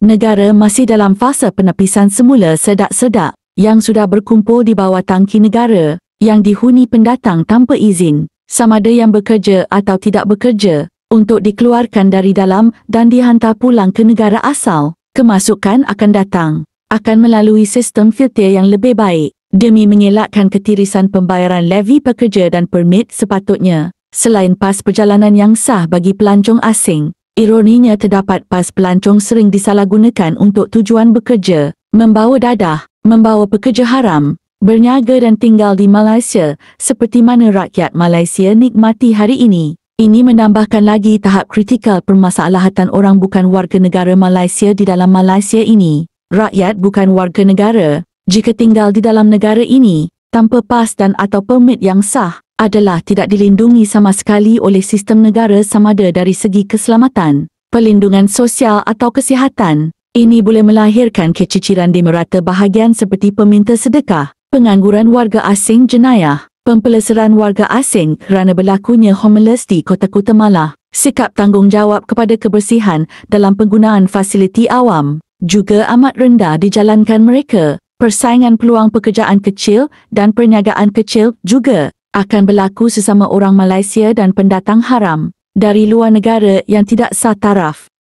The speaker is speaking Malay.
Negara masih dalam fasa penepisan semula sedak-sedak yang sudah berkumpul di bawah tangki negara yang dihuni pendatang tanpa izin, sama ada yang bekerja atau tidak bekerja, untuk dikeluarkan dari dalam dan dihantar pulang ke negara asal. Kemasukan akan datang akan melalui sistem filter yang lebih baik demi mengelakkan ketirisan pembayaran levi pekerja dan permit sepatutnya. Selain pas perjalanan yang sah bagi pelancong asing, ironinya terdapat pas pelancong sering disalahgunakan untuk tujuan bekerja, membawa dadah, membawa pekerja haram, berniaga dan tinggal di Malaysia seperti mana rakyat Malaysia nikmati hari ini. Ini menambahkan lagi tahap kritikal permasalahan orang bukan warga negara Malaysia di dalam Malaysia ini. Rakyat bukan warga negara, jika tinggal di dalam negara ini, tanpa pas dan atau permit yang sah, adalah tidak dilindungi sama sekali oleh sistem negara sama ada dari segi keselamatan, perlindungan sosial atau kesihatan. Ini boleh melahirkan keciciran di merata bahagian seperti peminta sedekah, pengangguran warga asing jenayah, pempeleseran warga asing kerana berlakunya homeless di kota-kota malah, sikap tanggungjawab kepada kebersihan dalam penggunaan fasiliti awam, juga amat rendah dijalankan mereka. Persaingan peluang pekerjaan kecil dan perniagaan kecil juga akan berlaku sesama orang Malaysia dan pendatang haram dari luar negara yang tidak sah taraf.